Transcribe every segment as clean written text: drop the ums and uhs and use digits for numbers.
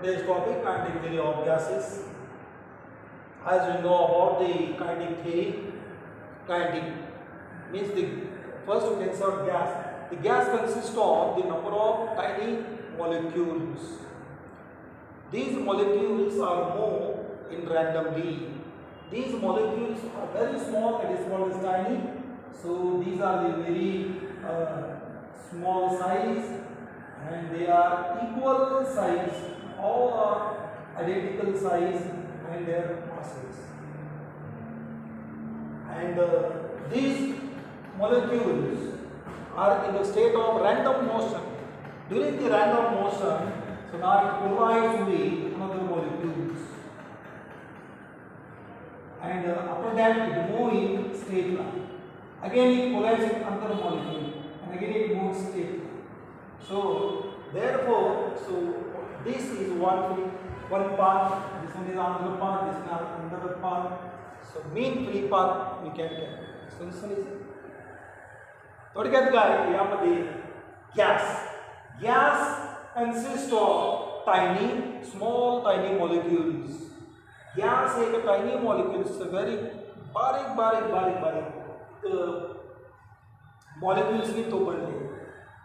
today's topic, kinetic theory of gases. As we know about the kinetic theory, kinetic means the first we can say gas. The gas consists of the number of tiny molecules. These molecules are moved in randomly. These molecules are very small, it is called as tiny. So these are the very small size, and they are equal size, all are identical size and their masses. And these molecules are in the state of random motion. During the random motion, so now it collides with another molecules, and after that it moves in straight line. Again it collides with another molecule, and again it moves straight line. So therefore, this is one path, this one is another path, this is another path. So mean free path we can get. So this one is थोडक्यात काय यामध्ये gas consists of small tiny molecules. Gas एक tiny molecules very बारीक molecules ने तो बनले.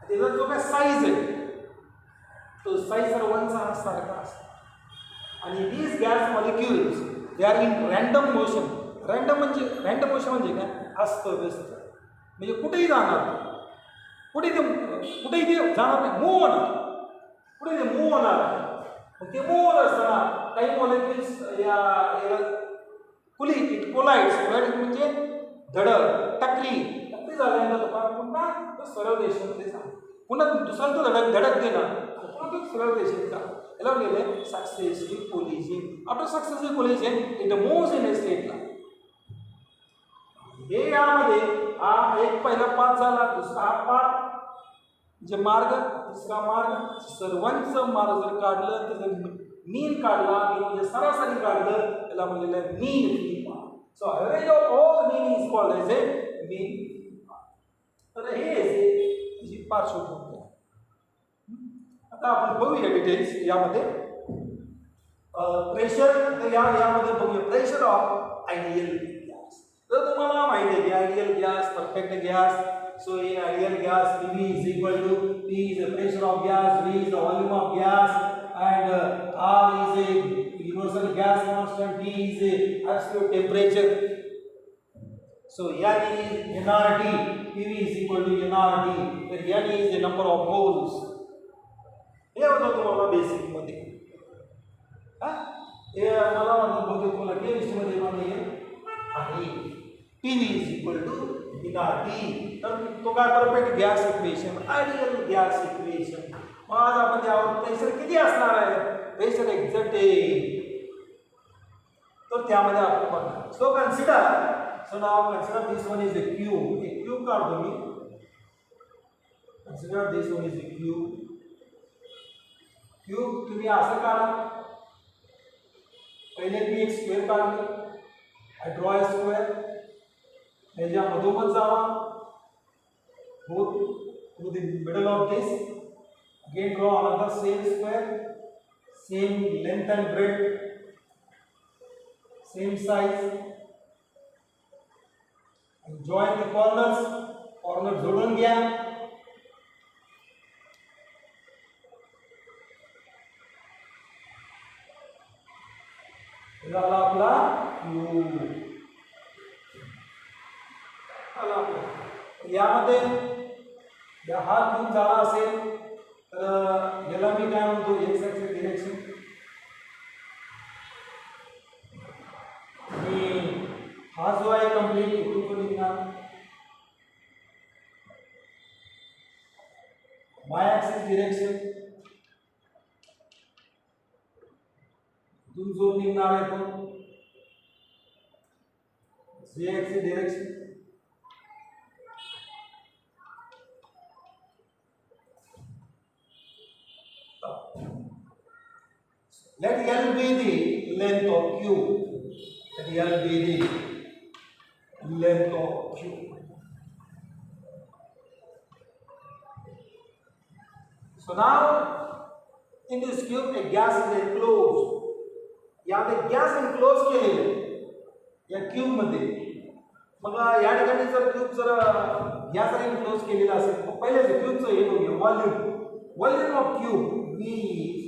त्याचा जो काय साइज आहे तो साइज सर्वांचा सारखा असतो. आणि these gas molecules they are in random motion. random motion म्हणजे काय अस्त-व्यस्त, म्हणजे कुठेही जाणार, कुठेही ते जाणार नाही, मूव्ह होणार, कुठे ते मूव्ह होणार. ते मूव्ह होत असताना काही मॉलिक्युल्स कोलाइड्स म्हणजे टकरी झाल्यानंतर पुन्हा सरळ रेषेमध्ये जा, पुन्हा दुसऱ्यांदा धडक देणार, पुन्हा तो सरळ रेषेत जा. याला म्हणले successive collision. After successive collision it moves in a straight line. हे यामध्ये हा एक पहिला पाथ झाला, दुसरा हा पाथ जे मार्ग, तिसरा मार्ग. सर्वांचं मार्ग जर काढलं तर मीन काढला, म्हणजे सरासरी काढलं, त्याला म्हणलेलं आहे mean free path. So average of all mean is called as a mean path. तर हे त्याची पार्श्वभूमी आहे. आता आपण बघूया डिटेल्स यामध्ये. प्रेशर यामध्ये बघूया प्रेशर ऑफ आयडियल गॅस. तर तुम्हाला माहिती आहे की ideal gas, perfect gas. So in ideal gas, PV is equal to P is the pressure of gas, V is the volume of gas, and R is a universal gas constant, T is the absolute temperature. So N is nRT, PV is equal to nRT, where N is the number of moles. हे होतं तुम्हाला basic मध्ये. हे मला म्हणतो तुम्हाला chemistry मध्ये आहे PV is equal to nRT. तर तो काय perfect gas equation, ideal gas equation. मग आज आपण त्यावर प्रेशर किती असणार आहे, प्रेशर एक्झॅक्ट तर त्यामध्ये आपण बघणार. So now consider this one is a cube. एक क्यूब काढतो मी. Consider this one is a cube. तुम्ही असं काढा. पहिले मी एक स्क्वेअर काढली. I draw a square. त्याच्या मधोमध जावा, go through the middle of this. Again draw another same square, same length and breadth, same size, and join the corners. Corner जोडून घ्या. झाला आपला क्यूब. यामध्ये हा क्यूब झाला असेल तर याला मी काय म्हणतो एक्स ॲक्सिस डिरेक्शन. आणि हा जो आहे कंप्लीट इथून तो निघणार. वाय ॲक्सिस डिरेक्शन इथून जो निघणार आहे तो Z axis direction. Let L be the length of cube. Let L be the length of cube. So now In this cube a gas is enclosed. यामध्ये गॅस एनक्लोज केलेले या क्यूब मध्ये. मग या ठिकाणी जर क्यूब जर गॅस एनक्लोज केलेला असेल तर पहिले जे क्यूबचं हे बघूया volume of cube V is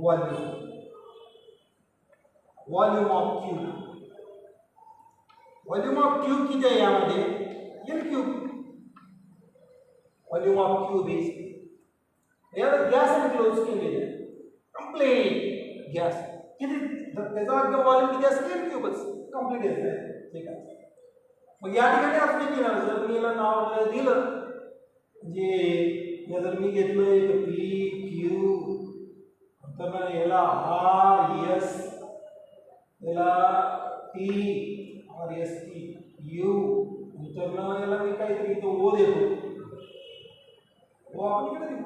volume of cube किती आहे यामध्ये L cube. Volume of cube is याला गॅस एनक्लोज केलेले कंप्लीट गॅस किती त्याचा अर्थ व्हॉल्यूम किती असेल एल क्यूबच कंप्लीट येते. ठीक आहे. मग या ठिकाणी आपण काय केलं जर मी याला नाव दिलं म्हणजे जर मी घेतलं एक पी क्यू तर याला आर एस याला T R S T U नंतर याला मी काहीतरी इथं ओ देतो. ओ आपण इकडे देऊ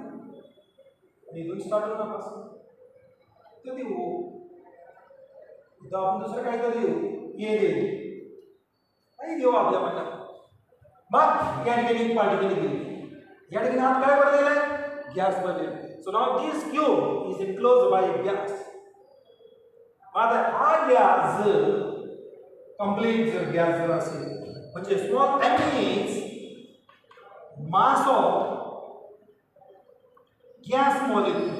इथून स्टार्ट होण्यापासून तर देऊ ओ इथं आपण दुसरं काहीतरी देऊ ए देऊ काही देऊ आपल्या म्हणतात. मग या ठिकाणी पार्टिकल घेऊ या ठिकाणी आत काय बनलेलं आहे गॅस बनलेलं. So now this cube is enclosed by gas. आता हा गॅस कंप्लीट जर गॅस जर असेल म्हणजे small m is mass of gas molecule.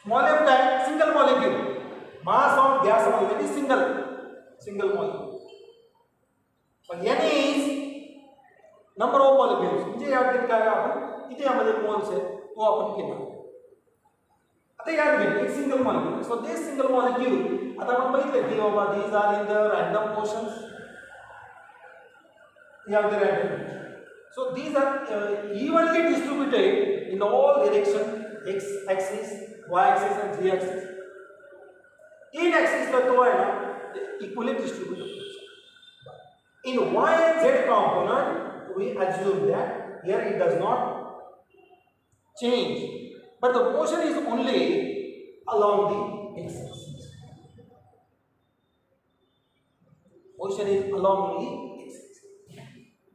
Small m time single molecule. Mass of gas molecule is single molecule. But n is number of molecules. म्हणजे या ठिकाणी काय आपण किती यामध्ये मोल्स आहे तो आपण केला. आता या ठिकाणी एक single molecule. So this single molecule आता आपण बघितलं की बाबा these are in the random motions. या the random. So these are evenly distributed in all direction x axis y axis and z axis. In axis का तो है ना equally distributed. In y and z component we assume that here it does not change, but the motion is only along the x axis. Motion is along the x axis.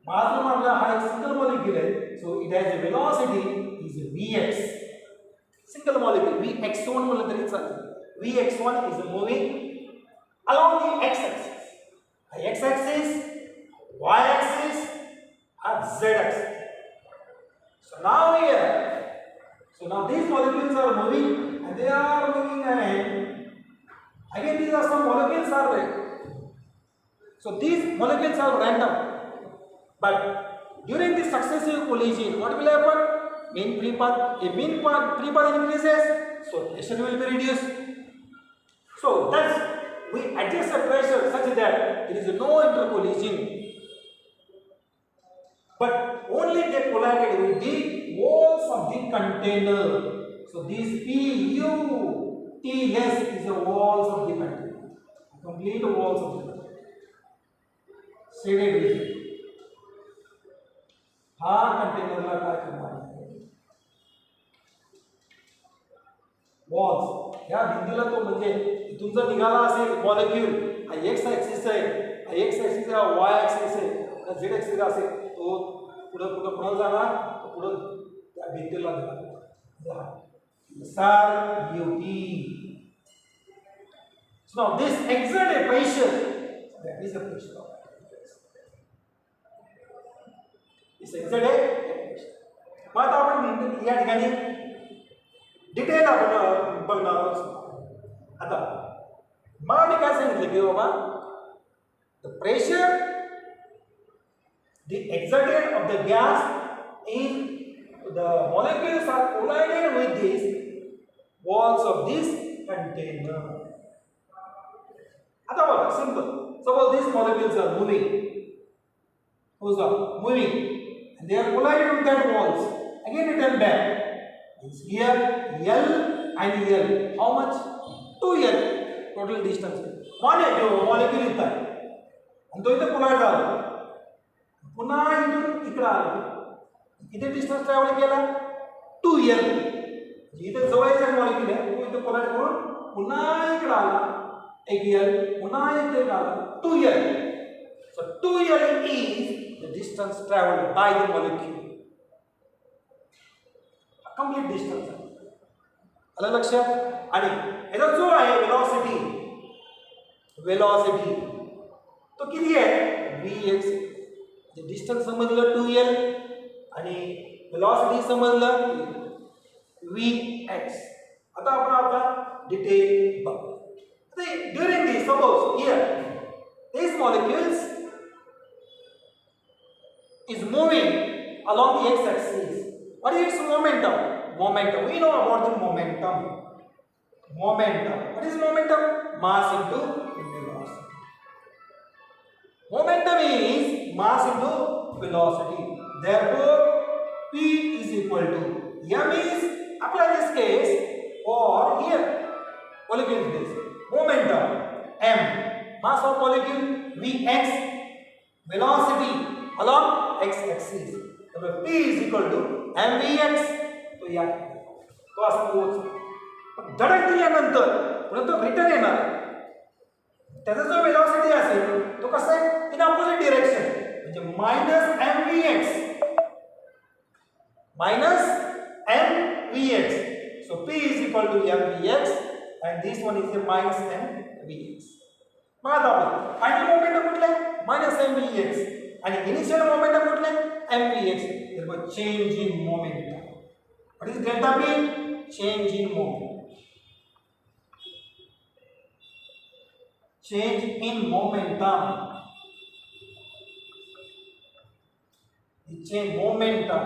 मात्र मामला हा एक single molecule है, so it has a velocity is vx. Single molecule Vx1 म्हणलं तरी चालेल. Vx1 is moving along the x-axis, x-axis, y-axis, and z-axis. So now these molecules are moving, and they are moving ahead. Again, these are some molecules are there. So these molecules are random, but during the successive collision, what will happen? Mean free path increases, so pressure will be reduced. So thus we adjust the pressure such that there is no intercollision, but only they collided with the walls of the container. So this PUTS is the walls of the container, complete walls of the container. Shaded region. हा कंटेनरला काय करणार walls या भिंतीला तो म्हणजे इथून जर निघाला असेल मॉलिक्यूल हा एक्स ॲक्सिस आहे हा एक्स ॲक्सिस आहे वाय ॲक्सिस आहे हा झेड ॲक्सिस असेल तो पुढे जाणार तो पुढे त्या भिंतीला जाणार सार UT. So now this exert a pressure, that is the pressure of this exert a pressure. मग आता आपण या ठिकाणी डिटेल आपण बघणार आहोत. आता मग मी काय सांगितलं की बाबा the pressure the exerted of the gas in the molecules are collided with these walls of this container. आता बघा simple. Suppose these molecules are moving. Who's up? Moving. And they are collided with that walls. Again return back. It's here L and L. How much? 2L. Total distance. One molecule इतना है. आणि तो इथे collide झाला. पुन्हा इथून इकडे आला. किती डिस्टन्स ट्रॅव्हल केला? 2L. इथे जवळचा मॉलिक्यूल आहे तो इथे collide करून पुन्हा इकडे आला. एक L पुन्हा इथे आला. 2L. So 2L is the distance traveled by the molecule. Complete distance आहे. आलं लक्षात. आणि याचा जो आहे वेलॉसिटी तो किती आहे vx. डिस्टन्स समजलं 2l आणि वेलॉसिटी समजलं vx. आता आपण आता डिटेल बघू. During this suppose here these molecules is moving along the x-axis. What is its momentum? Momentum. We know about the momentum. Momentum. What is momentum? Mass into velocity. Momentum is mass into velocity. Therefore, P is equal to M is apply this case for here. Molecule is this. Momentum M. Mass of molecule Vx. Velocity along x-axis. Therefore, P is equal to mvx. तो या तो असं पोहोच धडक दिल्यानंतर return येणार त्याचा जो वेलॉसिटी असेल तो कसा आहे इन ऑपोजिट डायरेक्शन म्हणजे -mvx. So P is equal to mvx and this one is a -mvx. मग आता फायनल मोमेंटम कुठले -mvx आणि इनिशियल मोमेंटम कुठले mvx. Therefore change in momentum. What is delta P? Change in momentum. Change in momentum. The change momentum.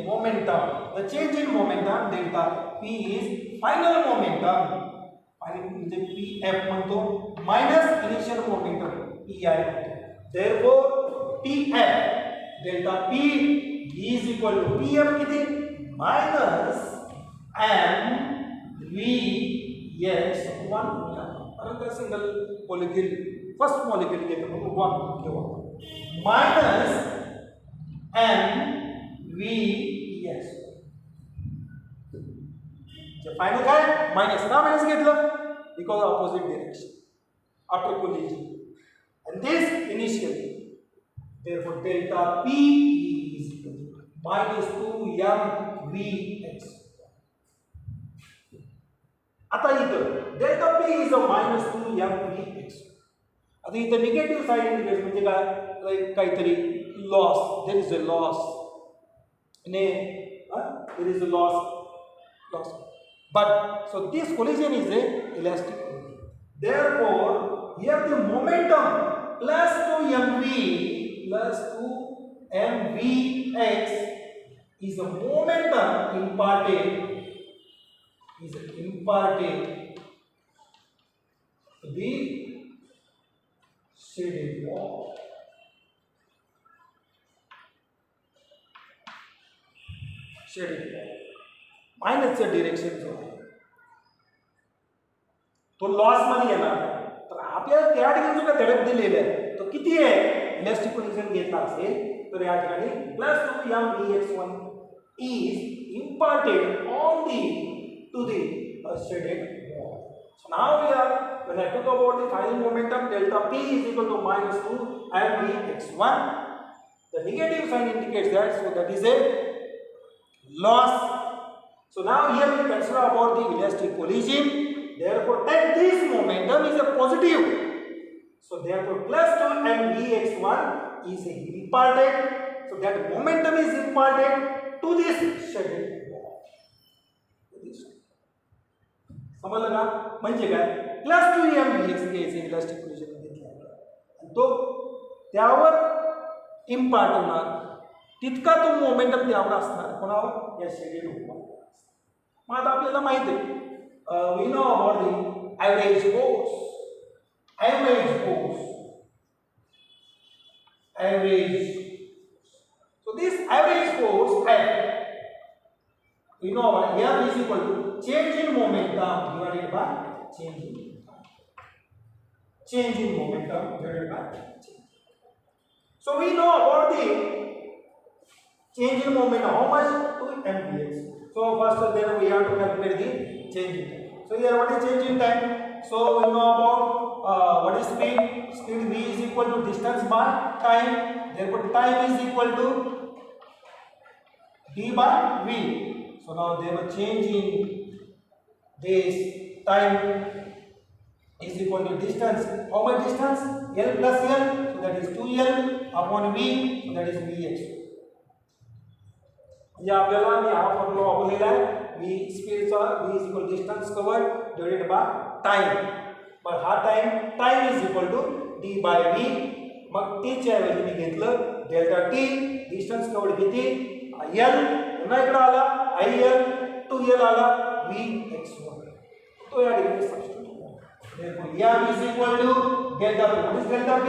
Momentum. The change in momentum delta P is final momentum. म्हणजे pf म्हणतो minus initial momentum pi. Therefore pf delta P is equal to pf किती minus mvx1. कारण single molecule first molecule घेतो मग 1 घेऊ minus mvx. Final काय minus का minus घेतलं because opposite direction after collision and this initially. Therefore delta P is -2mvx. आता इथं delta P is a -2mvx. आता इथं निगेटिव्ह साईड इंडिकेट्स म्हणजे काय काहीतरी loss. There is a loss there is a loss. But so this collision is a elastic collision. Therefore here the momentum plus 2mvx is a momentum imparted to the shaded wall. मायनसचं direction जो आहे तो loss मध्ये येणार. तर आपल्याला त्या ठिकाणी जो काय धडक दिलेला आहे तो किती आहे इलास्टिक कोलिजन घेतला असेल तर या ठिकाणी +2mvx1 is imparted on the to the shaded wall. So now when I talk about the final momentum delta P is equal to -2mvx1. The negative sign indicates that, so that is a loss. So now here we consider about the elastic collision. Therefore take this momentum is a positive. So therefore +2mvx1 is imparted. So that momentum is imparted to this shaded wall. समजलं का म्हणजे काय +2mvx घ्यायचं elastic collision घेतलं आणि तो त्यावर impart होणार तितका तो मोमेंटम त्यावर असणार कोणावर या शेडेड वॉल. मग आता आपल्याला माहित आहे we know about the average force. So this average force F we know about F is equal to change in momentum divided by change in momentum divided by change. So we know about the change in momentum. How much? 2mvx. So first then we have to calculate the change in time. So here what is change in time? So we know about what is speed. Speed v is equal to distance by time. Therefore time is equal to t by v. So now they were changing this time is equal to distance. How much distance? L plus L, so that is 2L upon V, so that is Vx. या आपल्याला मी हा formula वापरलेला आहे v स्पीडचा v is equal to distance covered divided by time. मग हा time is equal to d by v. Mug t च्या ऐवजी मी घेतलं delta t, distance covered किती l, पुन्हा इकडे आला il, 2l आला vx1. तो या ठिकाणी substitute. Therefore, m is equal to delta p. What is delta p?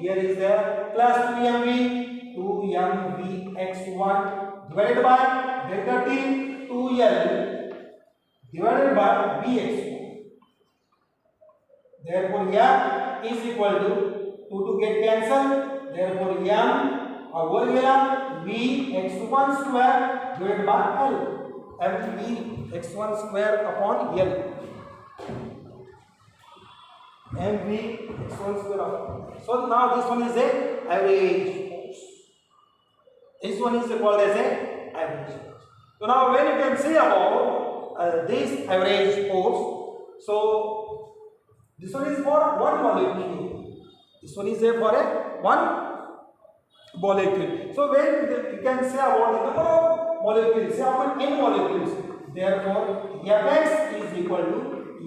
Here is the plus 2mvx1 divided by delta t 2l divided by vx1. Therefore, m is equal to 2 get cancelled. Therefore, m over here vx1 square divided by l. mvx1 square upon l. mvx1 square upon. So now this one is a average force. This one is called as a average force. So now when you can say about this average force, so this one is for one molecule. This one is for a one molecule. So when you can say about the number of molecules, say about n molecules. Therefore, Fx is equal to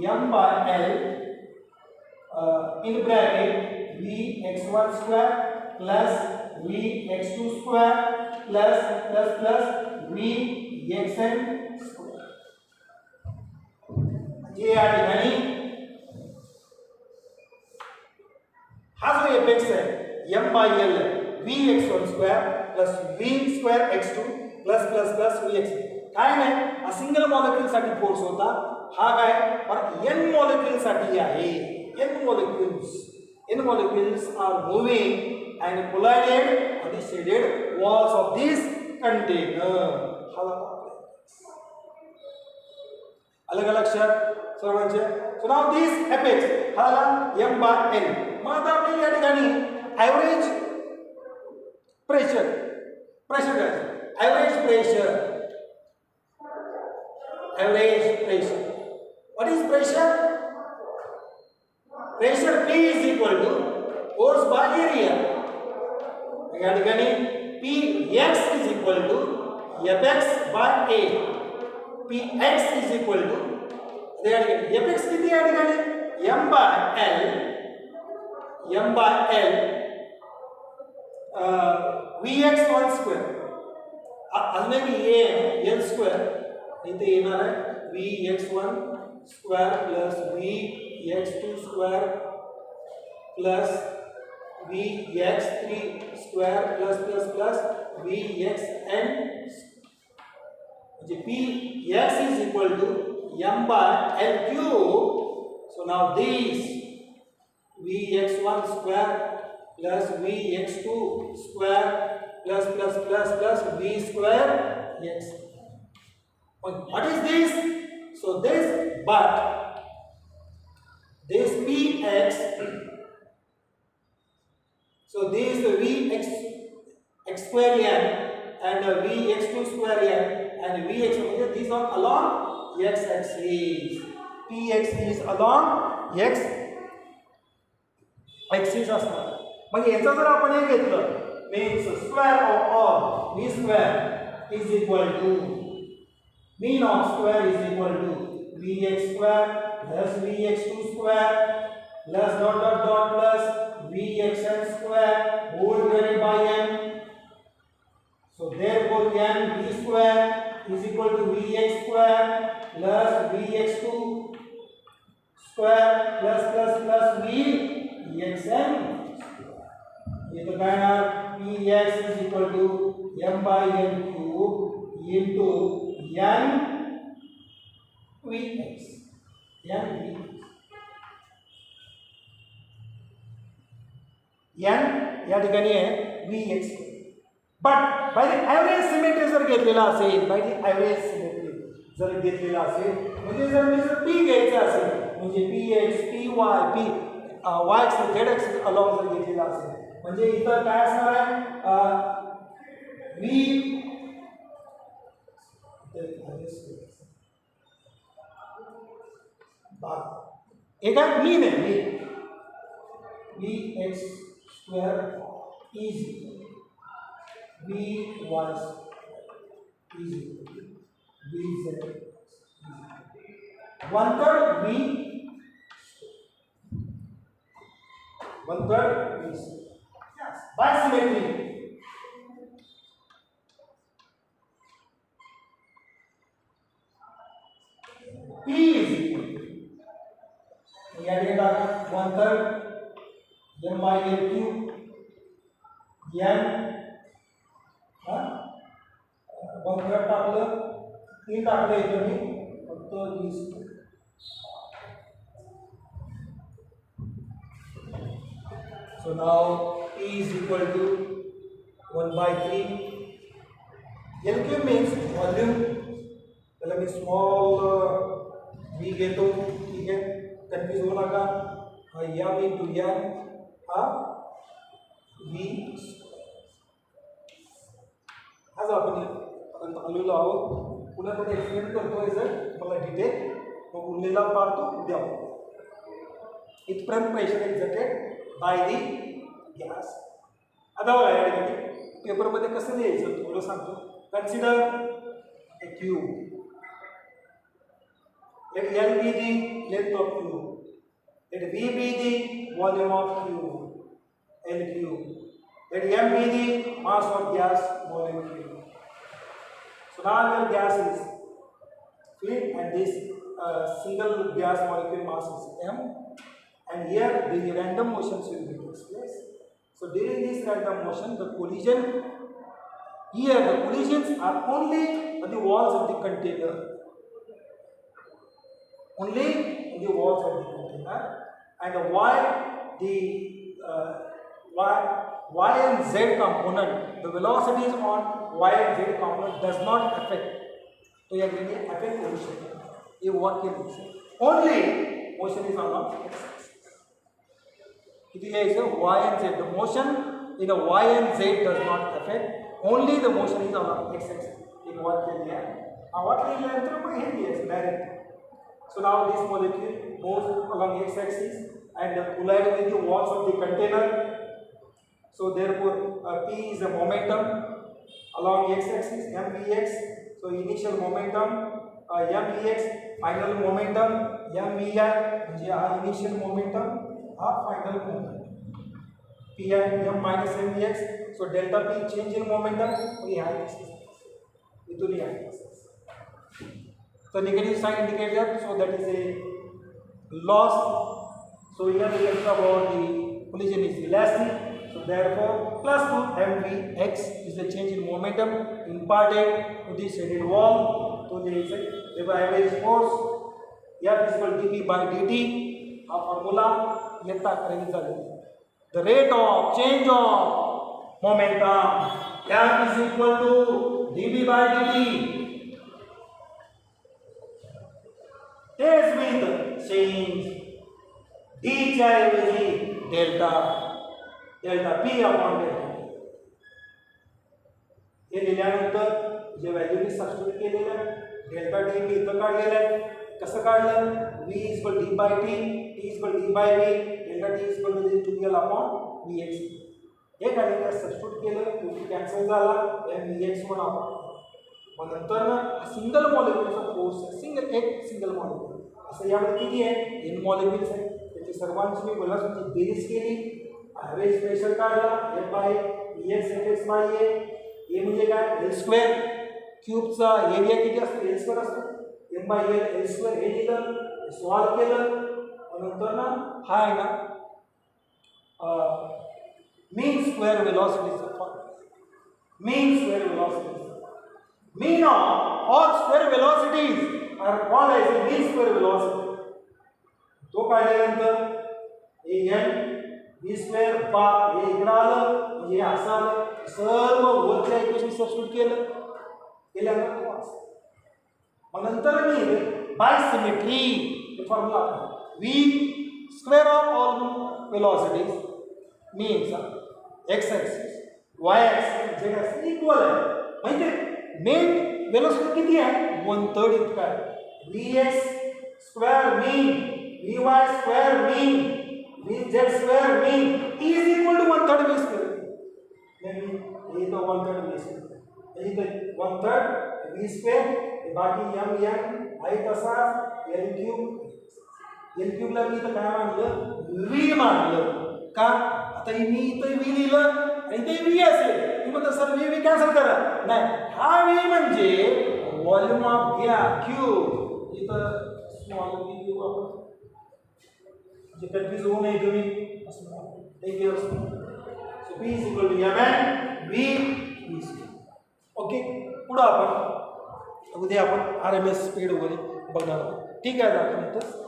m by L in bracket vx1 square plus vx2 square plus vxn square. ये या ठिकाणी हा जो apex है m by L vx1 square plus v square x2 plus vx. काय नाही हा single molecule साठी फोर्स होता, हा काय पण n मॉलिक्यूल साठी आहे. n molecules are moving and collided on the shaded walls of this container. अलग-अलग शब्द सर्वांचे. So now this apex हाला m by n. मग आता आपल्याला या ठिकाणी एवरेज प्रेशर काय? Average pressure. What is pressure? Pressure P is equal to force by area. या ठिकाणी Px is equal to Fx by A. Px is equal to या ठिकाणी Fx किती या ठिकाणी m by L Vx1 square. अजून एक L square इथे येणार आहे Vx1 square plus Vx2 square plus Vx3 square plus Vxn. Px is equal to m by L cube. So now this Vx1 square plus Vx2 square plus V square x. What is this? So this, but this Px, so this Vx square n and Vx2 square n and Vx, these are along x axis. Px is along x axis असणार. मग याचा जर आपण हे घेतलं means square of all V square is equal to mean of square is equal to Vx square plus Vx2 square plus dot plus Vxn square whole divided by n. So therefore n V square is equal to Vx square plus Vx2 square plus Vxn. ये तो क्या है Px is equal to m by n cube into n Vx. n या ठिकाणी आहे Vx. But by the average symmetry जर घेतलेला असेल, बाय द एव्हरेज सिमेट्री जर घेतलेला असेल म्हणजे जर मी जर p घ्यायचं असेल म्हणजे px py p y axis z axis along जर घेतलेला असेल म्हणजे इथं काय असणार आहे v एक है मीन है v x square is v y is v z 1/3 v 1/3 is yes by symmetry P is equal to याद रखिएगा 1/3 m by l cube n 1/3 टाकलं 3 टाकलं इथं मी फक्त 20 so now P is equal to 1/3 l cube means volume पहले मैं small v घेतो ठीक है कन्फ्यूज होऊ नका m into n हा v आज आपण आलेलो आहोत पुन्हा थोडं एक्सप्लेन करतोय सर मला डिटेल मग उरलेला पार्ट तो उद्या इथपर्यंत pressure exerted by the gas आता बघा या ठिकाणी पेपरमध्ये कसं लिहायचं थोडं सांगतो consider A cube let L be the length of cube, let V be the volume of cube, L cube, let M be the mass of gas, volume cube. So now your gas is filled and this single gas molecule mass is M, and here the random motions will be takes place. So during this random motion the collision, here the collisions are only on the walls of the container. Only in the walls of the container, and why the y and z component, the velocities on y and z component does not affect. So you are going to affect motion. ये वाक्य लिखिए. Only motion is on x-axis. It is y and z. The motion in a y and z does not affect. Only the motion is on x-axis. एक वाक्य लिया. वाक्य लिया तो मैं हिंदी है direct. So now this molecule moves along x-axis and collide with the walls of the container. So therefore P is a momentum along x-axis mvx. So initial momentum mvx, final momentum mvi, म्हणजे हा initial momentum हा final momentum p and m minus mvx. So delta p change in momentum और ये x-axis इतनी x-axis. So negative sign indicates that, so that is a loss. So here we can talk about the collision is elastic. So therefore plus 2 mvx is the change in momentum imparted to the shaded wall. So there is a average force F is equal to dp by dt. Our formula yetta करेंगे चलेगा. The rate of change of momentum F is equal to dp by dt. This with change d ऐवजी delta p upon delta. हे लिहिल्यानंतर जे value मी substitute केलेलं आहे delta D मी इथं काढलेलं आहे. कसं काढलं v is equal to d by t, t is equal to d by v, delta t is equal to 2l upon vx. हे काढलेलं substitute केलं तो कॅन्सल झाला vx वन आपण. मग नंतर ना सिंगल मॉलिक्युलचा फोर्स एक सिंगल मॉलिक्युल असं यामध्ये किती आहे n मॉलिक्युल्स आहेत त्याची सर्वांची मी वेलोसिटी बेरीज केली ॲव्हरेज प्रेशर काढला f by vx x by a म्हणजे काय l स्क्वेअर क्यूबचा एरिया किती असतो l स्क्वेअर असतो m बाय l स्क्वेअर हे दिलं सॉल्व केलं नंतर ना हा आहे ना मीन स्क्वेअर वेलोसिटीचा mean square velocity mean of all square velocities are called as the mean square velocity. तो काढल्यानंतर a n v square पा हे इकडे आलं म्हणजे असं आलं सर्व वरच्या इक्वेशन सबस्टिट्यूट केल्यानंतर मग नंतर मी by symmetry formula v square of all velocities means x axis y axis z axis equal आहे म्हणजे मेन वेलोसिटी किती आहे 1/3 इतका आहे. Vx square mean, Vy square mean, Vz square mean is equal to 1/3 V square. ये तो 1/3 V square, ये तो 1/3 V स्क्वेअर, बाकी m आहे तसा l क्यूब ला मी इथं काय मानलं, V मानलं. का आता मी इथं V लिहिलं आणि इथे V असेल, तुम्ही म्हणता सर V कॅन्सल करा. नाही, हा V म्हणजे व्हॉल्यूम ऑफ घ्या क्यूब, इथं स्मॉल v लिहू आपण, म्हणजे कन्फ्यूज होऊ नये तुम्ही. Take care. So P is equal to mn V. Okay, पुढं आपण उद्या आपण RMS स्पीड वगैरे बघणार आहोत. ठीक आहे, आपण इथं